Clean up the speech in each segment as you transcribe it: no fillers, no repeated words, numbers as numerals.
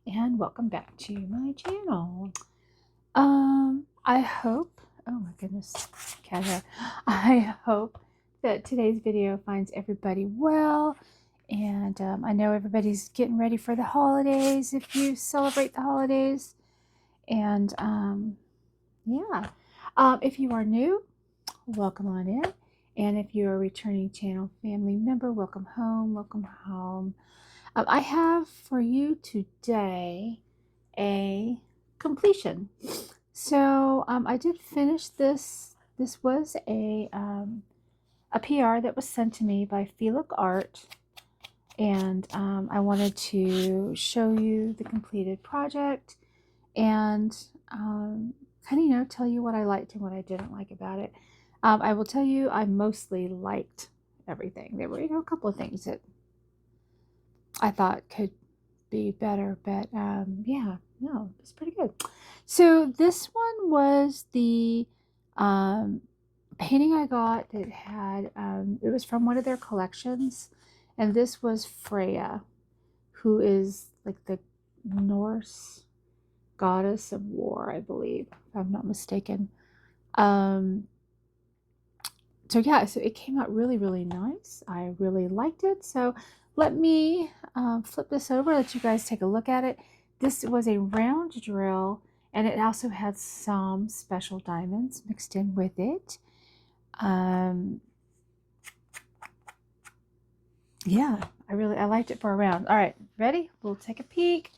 and welcome back to my channel. I hope, oh my goodness, cat hair. I hope that today's video finds everybody well, and I know everybody's getting ready for the holidays if you celebrate the holidays. And yeah, if you are new, welcome on in. And if you're a returning channel family member, welcome home, welcome home. I have for you today a completion. So I did finish this. This was a PR that was sent to me by FeeLook Art, and I wanted to show you the completed project and kind of tell you what I liked and what I didn't like about it. I will tell you I mostly liked everything. There were a couple of things that I thought could be better, but yeah, no, it's pretty good. So this one was the painting I got that had it was from one of their collections, and this was Freya, who is like the Norse Goddess of War, I believe, if I'm not mistaken. So yeah, so it came out really, really nice. I really liked it. So let me flip this over, let you guys take a look at it. This was a round drill, and it also had some special diamonds mixed in with it. Yeah, I liked it for a round. All right, ready? We'll take a peek.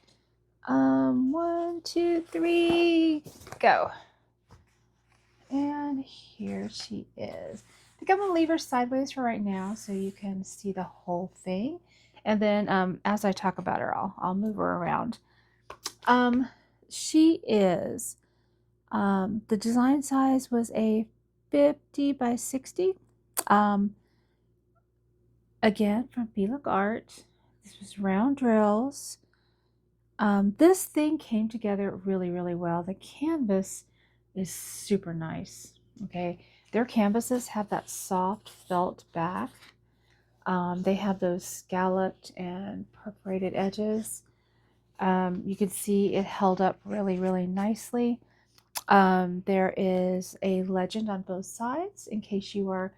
1, 2, 3, go. And here she is. I think I'm going to leave her sideways for right now so you can see the whole thing. And then as I talk about her, I'll move her around. She is, the design size was a 50 by 60. Again, from FeeLook Art. This was round drills. This thing came together really, really well. The canvas is super nice. Okay, their canvases have that soft felt back. They have those scalloped and perforated edges. You can see it held up really, really nicely. There is a legend on both sides in case you are,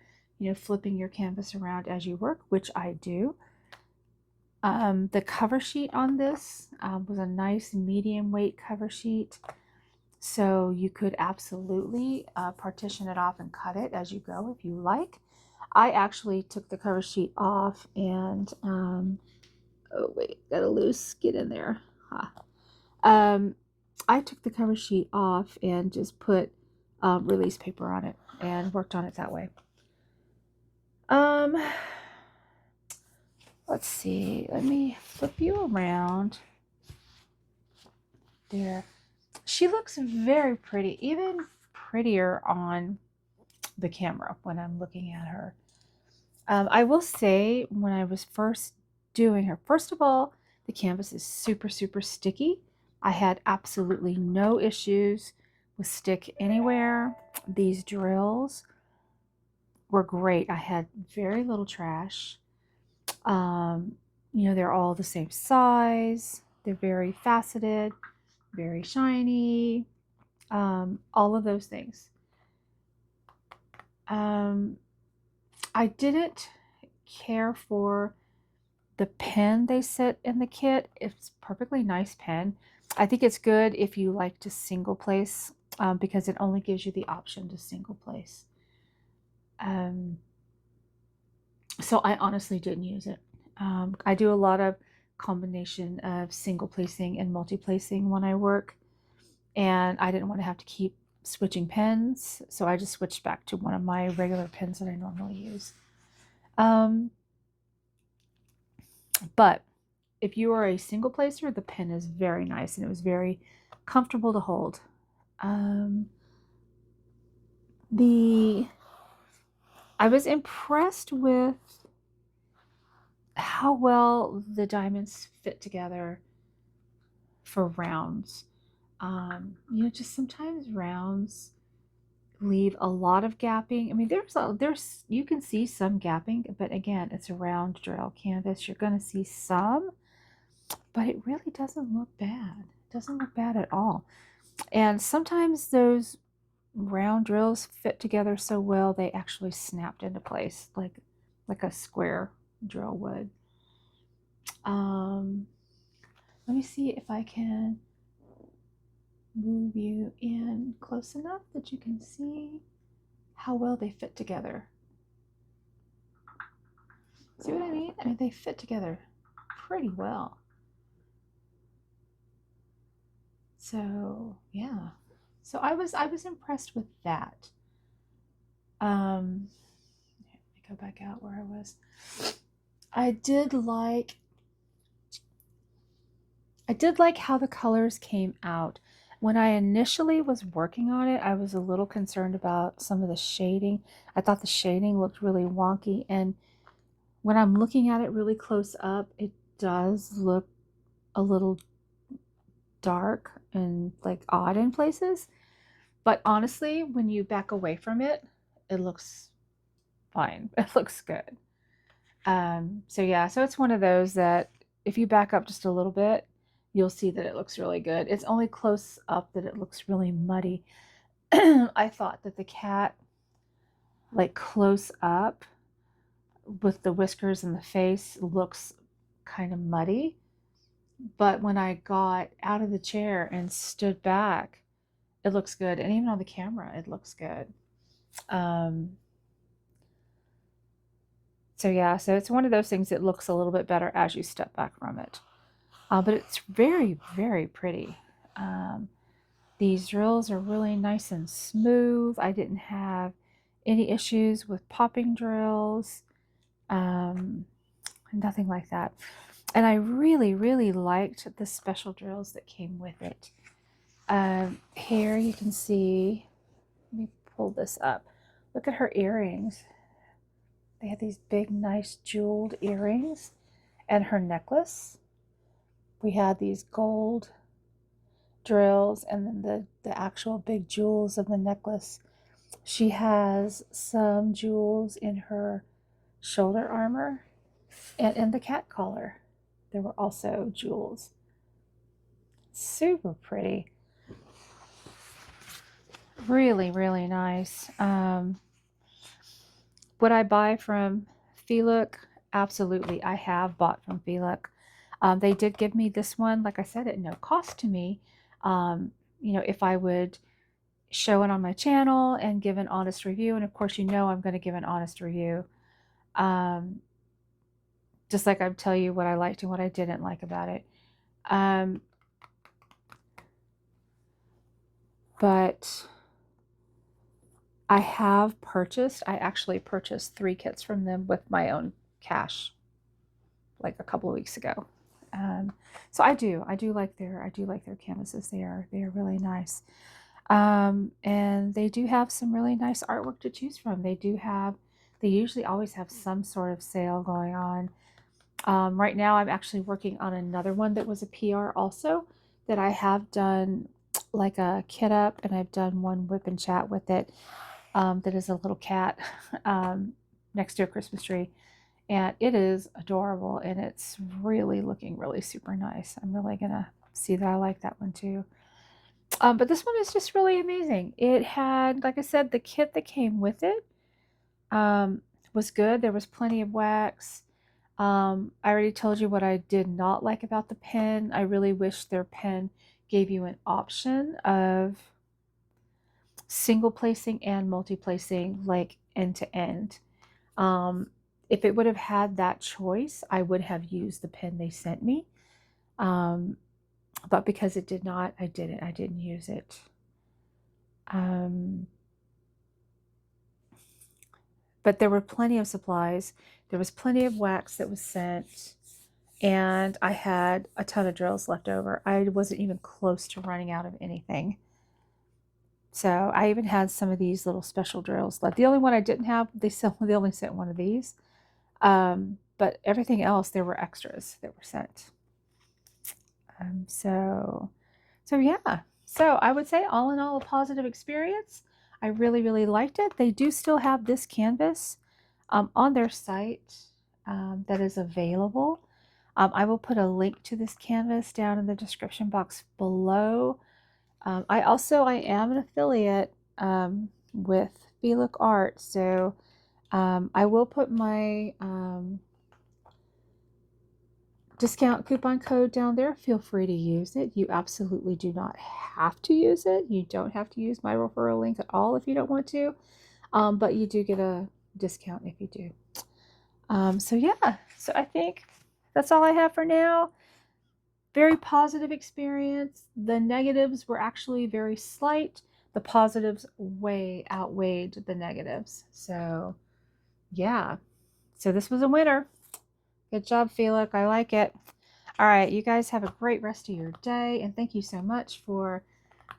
flipping your canvas around as you work, which I do. The cover sheet on this was a nice medium weight cover sheet. So you could absolutely partition it off and cut it as you go if you like. I actually took the cover sheet off and, oh wait, got a loose, get in there. Huh. I took the cover sheet off and just put release paper on it and worked on it that way. Let's see, let me flip you around. There. She looks very pretty, even prettier on the camera when I'm looking at her. I will say when I was first doing her, first of all, the canvas is super, super sticky. I had absolutely no issues with stick anywhere. These drills were great. I had very little trash. They're all the same size. They're very faceted, very shiny, all of those things. I didn't care for the pen they set in the kit. It's a perfectly nice pen. I think it's good if you like to single place because it only gives you the option to single place. So I honestly didn't use it. I do a lot of combination of single placing and multi-placing when I work, and I didn't want to have to keep switching pens, so I just switched back to one of my regular pens that I normally use. But if you are a single placer, the pen is very nice and it was very comfortable to hold. I was impressed with how well the diamonds fit together for rounds. Just sometimes rounds leave a lot of gapping. I mean, there's you can see some gapping, but again, it's a round drill canvas. You're going to see some, but it really doesn't look bad. It doesn't look bad at all. And sometimes those round drills fit together so well they actually snapped into place like a square drill would. Let me see if I can move you in close enough that you can see how well they fit together. See what I mean? I mean, they fit together pretty well. So yeah, so I was impressed with that. Let me go back out where I was. I did like how the colors came out. When I initially was working on it, I was a little concerned about some of the shading. I thought the shading looked really wonky, and when I'm looking at it really close up, it does look a little dark and like odd in places. But honestly, when you back away from it, it looks fine. It looks good. So yeah, so it's one of those that if you back up just a little bit, you'll see that it looks really good. It's only close up that it looks really muddy. I thought that the cat, like close up with the whiskers and the face, looks kind of muddy. But when I got out of the chair and stood back, it looks good. And even on the camera, it looks good. So yeah, so it's one of those things that looks a little bit better as you step back from it. But it's very, very pretty. These drills are really nice and smooth. I didn't have any issues with popping drills. Nothing like that. And I really, really liked the special drills that came with it. Here you can see, let me pull this up. Look at her earrings. They have these big, nice jeweled earrings, and her necklace. We had these gold drills and then the actual big jewels of the necklace. She has some jewels in her shoulder armor and in the cat collar. There were also jewels. Super pretty. Really, really nice. Would I buy from FeeLook? Absolutely. I have bought from FeeLook. They did give me this one, like I said, at no cost to me. You know, if I would show it on my channel and give an honest review, and of course, you know I'm going to give an honest review. Just like I tell you what I liked and what I didn't like about it. But I actually purchased 3 kits from them with my own cash, like a couple of weeks ago. So I do like their canvases. They are really nice. And they do have some really nice artwork to choose from. They usually always have some sort of sale going on. Right now I'm actually working on another one that was a PR also, that I have done like a kit up, and I've done one whip and chat with it. That is a little cat next to a Christmas tree, and it is adorable, and it's really looking really super nice. I'm really gonna see that I like that one too. But this one is just really amazing. It had, like I said, the kit that came with it was good. There was plenty of wax. I already told you what I did not like about the pen. I really wish their pen gave you an option of single placing and multi-placing, like end to end. If it would have had that choice, I would have used the pen they sent me. But because it did not, I didn't use it. But there were plenty of supplies. There was plenty of wax that was sent, and I had a ton of drills left over. I wasn't even close to running out of anything. So I even had some of these little special drills left. The only one I didn't have, they only sent one of these. But everything else, there were extras that were sent. So yeah. So I would say all in all, a positive experience. I really, really liked it. They do still have this canvas on their site that is available. I will put a link to this canvas down in the description box below. I am an affiliate with FeeLook Art, so I will put my discount coupon code down there. Feel free to use it. You absolutely do not have to use it. You don't have to use my referral link at all if you don't want to, but you do get a discount if you do. So yeah, so I think that's all I have for now. Very positive experience. The negatives were actually very slight. The positives way outweighed the negatives. So yeah, so this was a winner. Good job, FeeLook. I like it. All right, you guys have a great rest of your day, and thank you so much for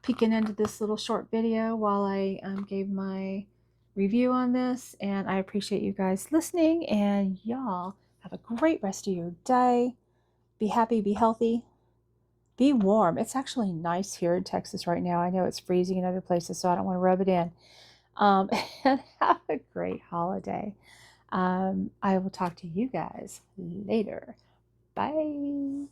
peeking into this little short video while I gave my review on this, and I appreciate you guys listening, and y'all have a great rest of your day. Be happy, be healthy, be warm. It's actually nice here in Texas right now. I know it's freezing in other places, so I don't want to rub it in. And have a great holiday. I will talk to you guys later. Bye.